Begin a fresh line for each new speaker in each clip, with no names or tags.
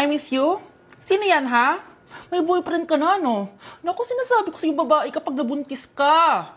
I miss you? Sino yan, ha? May boyfriend ka na, no? Naku, sinasabi ko sa'yo babae kapag nabuntis ka.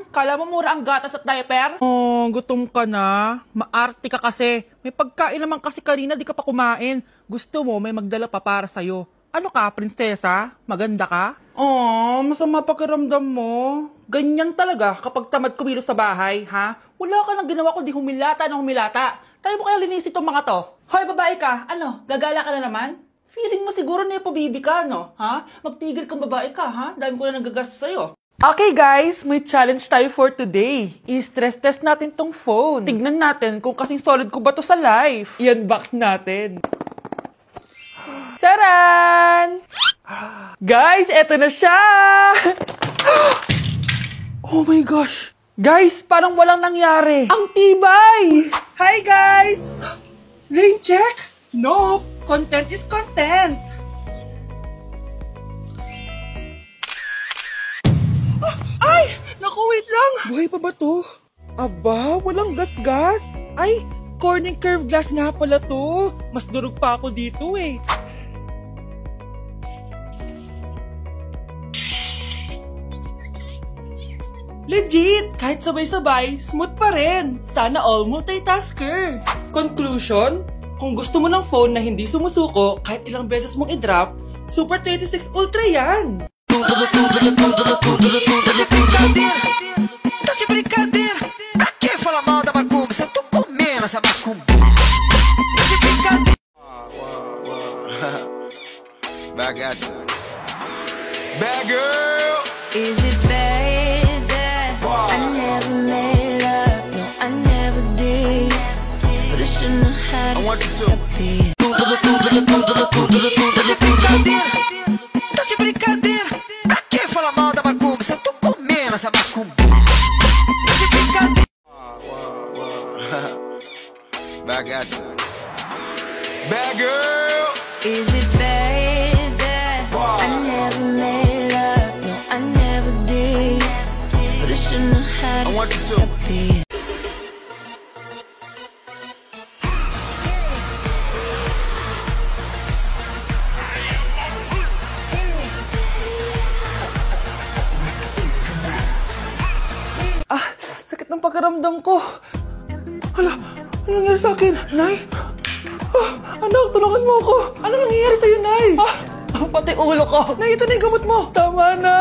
Kala mo mura ang gatas at diaper? Oh, gutom ka na. Maarte ka kasi. May pagkain naman kasi kanina, di ka pa kumain. Gusto mo, may magdala pa para sa'yo. Ano ka, prinsesa? Maganda ka? Oh, masama pakiramdam mo. Ganyan talaga kapag tamad kumilos sa bahay, ha? Wala ka nang ginawa kundi humilata ng humilata. Tayo mo kaya linis itong mga to. Hoy, babae ka, ano, gagala ka na naman? Feeling mo siguro na pabibi ka, no? Ha? Magtigil kang babae ka, ha? Dami ko na nagagastos sa'yo. Okay guys, may challenge tayo for today. I-stress test natin tong phone. Tignan natin kung kasing solid ko ba to sa life. I-unbox natin. Charan! Guys, eto na siya! Oh my gosh! Guys, parang walang nangyari. Ang tibay!
Hi guys! Rain check? Nope! Content is content! Ay! Naku, wait lang! Buhay pa ba to? Aba, walang gas-gas! Ay, Corning curved glass nga pala to! Mas durog pa ako dito eh! Legit! Kahit sabay-sabay, smooth pa rin! Sana all multitasker! Conclusion? Kung gusto mo ng phone na hindi sumusuko kahit ilang beses mong i-drop, Super 26 Ultra yan!
Tá de brincadeira, pra que falar mal da macumba se eu tô comendo essa macumba? Tá de brincadeira. Back at you. Bad girl.
Is it bad that I never made love? No, I never did. But I shouldn't have had
I want you to.
a beat.
Tá de brincadeira, tá de brincadeira, pra que falar mal da macumba se eu tô comendo essa macumba? Tá de brincadeira. Back at you. Bad girl.
Is it bad that I never made love? No, I never did. But I shouldn't have had
I want you to.
a beat.
Sakit ng pakiramdam ko. Hala, ano nangyari sa akin? Nay? Anak, tulungan mo ako. Ano nangyayari sa'yo, Nay? Pati ulo ko. Nay, ito na yung gamot mo. Tama na.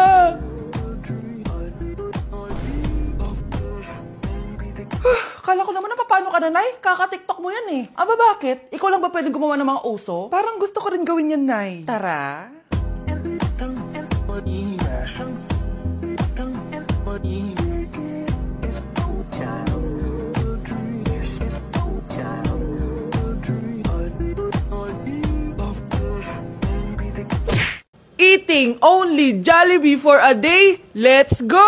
Kala ko naman na paano ka na, Nay? Kaka-tiktok mo yan eh. Aba, bakit? Ikaw lang ba pwedeng gumawa ng mga uso? Parang gusto ko rin gawin yan, Nay. Tara. Eating only Jollibee for a day? Let's go!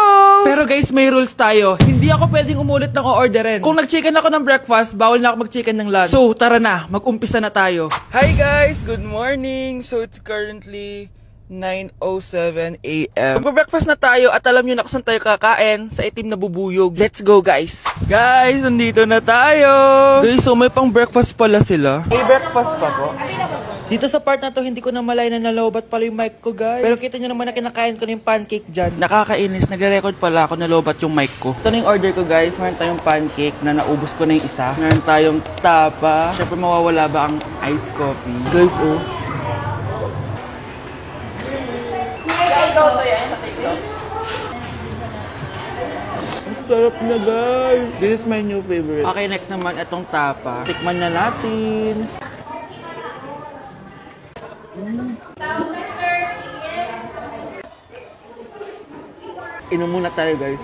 Pero guys, may rules tayo. Hindi ako pwedeng umulit ng o-orderin. Kung nag-chicken ako ng breakfast, bawal na ako mag-chicken ng lunch. So, tara na. Mag-umpisa na tayo. Hi guys! Good morning! So, it's currently 9:07 a.m. Magpa-breakfast na tayo at alam nyo na kung saan tayo kakain sa itim na bubuyog. Let's go guys! Guys, nandito na tayo! Guys, so may pang breakfast pala sila. May breakfast pa po? Dito sa part na to, hindi ko na malay na nalobat pala yung mic ko, guys. Pero kita nyo naman na kinakain ko na yung pancake dyan. Nakakainis, nagre-record pala ako nalobat yung mic ko. Ito na yung order ko, guys. Meron tayong pancake na naubos ko na yung isa. Meron tayong tapa. Siyempre, mawawala ba ang iced coffee? Guys, oh. Ikaw to yan sa TikTok. Ang sarap na, guys. This is my new favorite. Okay, next naman, itong tapa. Tikman na natin. Inom muna tayo guys.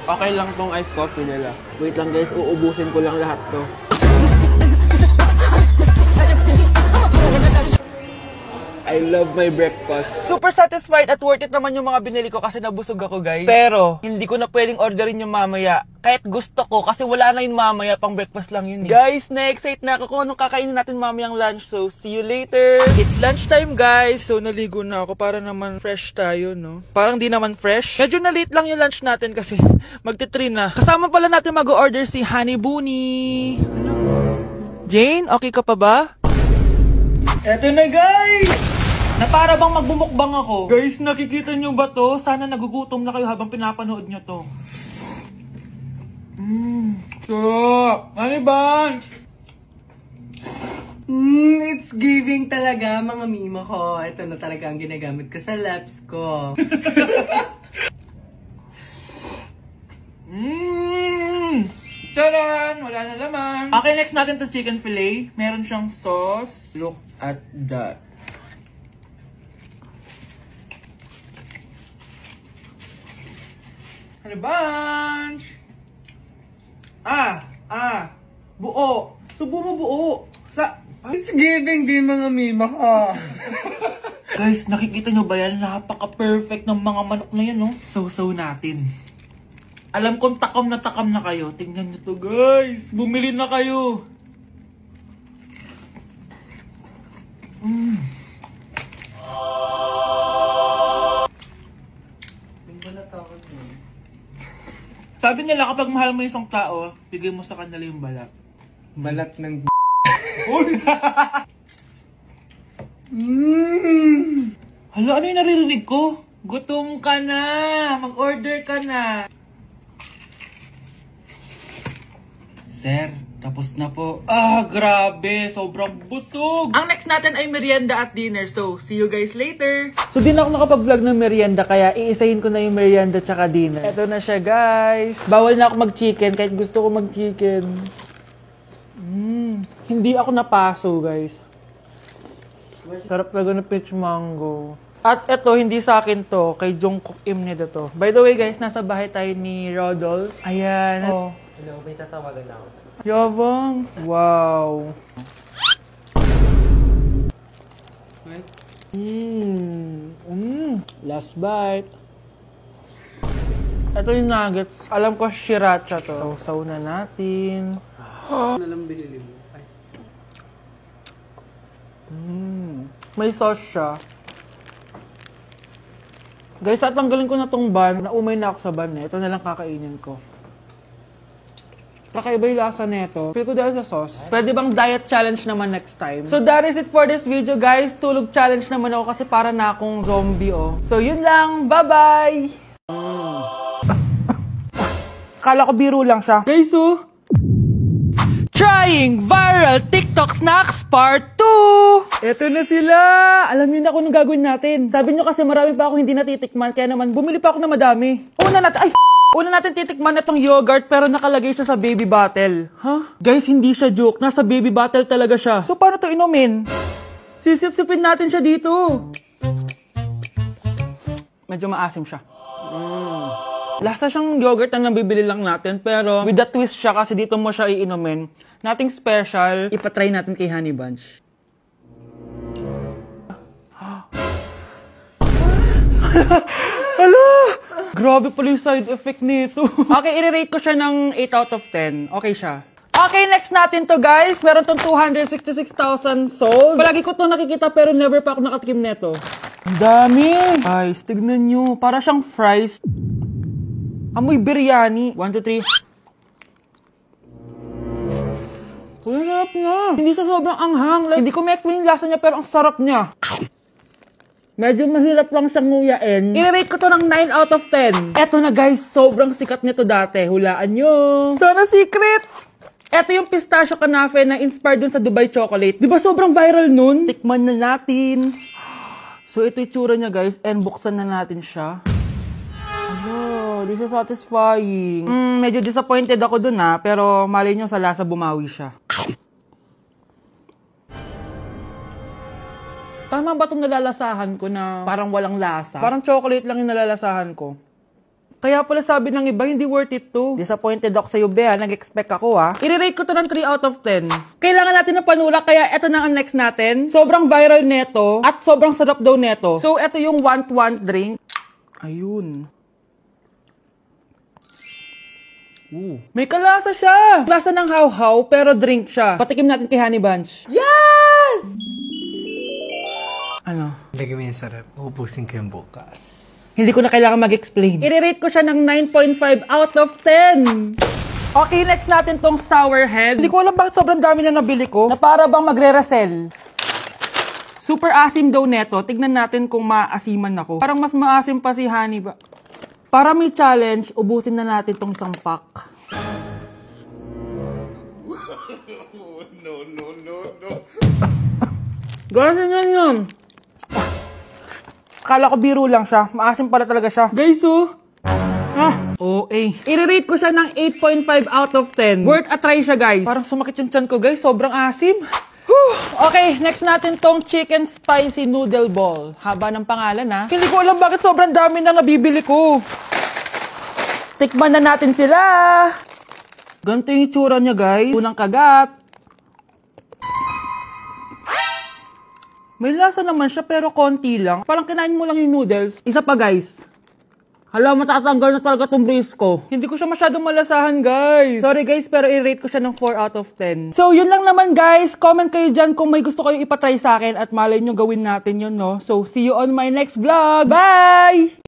Okay lang tong iced coffee nila. Wait lang guys, uubusin ko lang lahat to. I love my breakfast. Super satisfied at worth it naman yung mga binili ko kasi nabusog ako guys. Pero, hindi ko na pwedeng orderin yung mamaya. Kahit gusto ko kasi wala na yung mamaya, pang breakfast lang yun eh. Guys, na-excite na ako kung anong kakainin natin mamayang lunch. So, see you later. It's lunchtime guys. So, naligo na ako para naman fresh tayo, no? Parang di naman fresh. Medyo na-late lang yung lunch natin kasi magti-3 na. Kasama pala natin mag-order si Honey Bunny. Jane, okay ka pa ba? Eto na guys! Na para bang magbumukbang ako. Guys, nakikita nyo ba to? Sana nagugutom na kayo habang pinapanood nyo to. Sarap! Ano ba?
It's giving talaga, mga mima ko. Ito na talaga ang ginagamit ko sa laps ko.
Taran! Wala na laman. Okay, next natin to chicken fillet. Meron siyang sauce. Look at that. Ano bunch? Buo. Subo mo buo.
It's giving din, mga mima ko.
Guys, nakikita nyo ba yan? Napaka-perfect ng mga manok na yan, no? So natin. Alam kong takam na kayo. Tingnan nyo to, guys. Bumili na kayo. Sabi nila kapag mahal mo yung isang tao, bigay mo sa kanila yung balat.
Balat ng
Hala, ano yung naririnig ko? Gutom ka na! Mag-order ka na! Sir, tapos na po. Grabe! Sobrang busog! Ang next natin ay merienda at dinner. So, see you guys later! So, di na ako nakapag-vlog ng merienda, kaya iisahin ko na yung merienda tsaka dinner. Ito na siya, guys! Bawal na ako mag-chicken, kahit gusto ko mag-chicken. Hindi ako napaso, guys. Sarap talaga ng peach mango. At eto, hindi sa akin to. Kay Jungkook Im nito to. By the way, guys, nasa bahay tayo ni Rodolph. Ayan. Oh.
Hello, may tatawagan na ako.
Yabang. Wow. Last bite. Ito yung nuggets. Alam ko, sriracha to. Sausaw na natin.
Ano lang binili mo?
May sauce siya. Guys, tatanggalin ko na tong bun. Naumay na ako sa bun eh. Ito na lang kakainin ko. Kakaiba yung lasa nito. Feel ko dahil sa sauce. Pwede bang diet challenge naman next time? So that is it for this video, guys. Tulog challenge naman ako kasi para na akong zombie, oh. So yun lang. Bye-bye! Kala ko biro lang siya. Guys, oh. Trying Viral TikTok Snacks Part 2! Eto na sila! Alam niyo na kung anong gagawin natin. Sabi niyo kasi marami pa ako hindi natitikman, kaya naman bumili pa ako na madami. Una natin titikman itong yogurt pero nakalagay siya sa baby bottle. Guys, hindi siya joke. Nasa baby bottle talaga siya. So paano to inumin? Sisip-sipin natin siya dito. Medyo maasim siya. Lasa siyang yogurt na nabibili lang natin, pero with a twist siya kasi dito mo siya iinumin. Nothing special. Ipatry natin kay Honey Bunch. Hala! Grabe pala yung side effect nito. Okay, i-rate ko siya ng 8 out of 10. Okay siya. Okay, next natin to, guys. Meron tong 266,000 sold. Palagi ko to nakikita pero never pa ako nakatikim neto. Ang dami! Guys, tignan nyo. Para siyang fries. Amoy biryani. 1, 2, 3. Uy, sarap na. Hindi siya sobrang anghang. Like, hindi ko ma-explain yung lasa niya pero ang sarap niya. Medyo mahirap lang siyang nguyain. I-rate ko to ng 9 out of 10. Eto na guys, sobrang sikat nito dati. Hulaan nyo. Sana secret! Eto yung pistachio kanafe na inspired dun sa Dubai chocolate. Diba sobrang viral nun? Tikman na natin. So ito yung tsura niya guys, and buksan na natin siya. This is satisfying. Medyo disappointed ako dun pero malay nyo sa lasa bumawi siya. Tama ba itong nalalasahan ko na parang walang lasa? Parang chocolate lang yung nalalasahan ko. Kaya pala sabi ng iba, hindi worth it to. Disappointed ako sa'yo, Bea. Nag-expect ako, I-rate ko to ng 3 out of 10. Kailangan natin ng panulak, kaya eto na ang next natin. Sobrang viral neto, at sobrang sarap daw neto. So, eto yung want drink. Ayun. May kalasa siya! Lasa ng how-how, pero drink siya. Patikim natin kay Honey Bunch. Yes! Ano?
Lagay mo yung sarap. Ubusin ko yung bukas.
Hindi ko na kailangan mag-explain. I-rate ko siya ng 9.5 out of 10. Okay, next natin tong sour head. Hindi ko alam bakit sobrang dami na nabili ko. Na para bang magre-resell. Super asim daw neto. Tignan natin kung maasiman ako. Parang mas maasim pa si Honey ba? Para may challenge, ubusin na natin tong isang pack. Ganyan yan yun. Akala ko biro lang siya. Maasim pala talaga siya. Guys, I-rate ko siya ng 8.5 out of 10. Worth a try siya, guys. Parang sumakit yung tiyan ko, guys. Sobrang asim. Okay, next natin tong chicken spicy noodle ball. Haba ng pangalan, ha? Hindi ko alam bakit sobrang dami na nabibili ko. Tikman na natin sila. Ganito yung itsura niya, guys. Unang kagat. May lasa naman siya pero konti lang. Parang kinain mo lang yung noodles. Isa pa, guys. Hala, matatanggal na talaga tong brace ko. Hindi ko siya masyadong malasahan, guys. Sorry, guys, pero i-rate ko siya ng 4 out of 10. So, yun lang naman, guys. Comment kayo dyan kung may gusto kayong ipatry sa akin at malay nyo gawin natin yun, no? So, see you on my next vlog. Bye!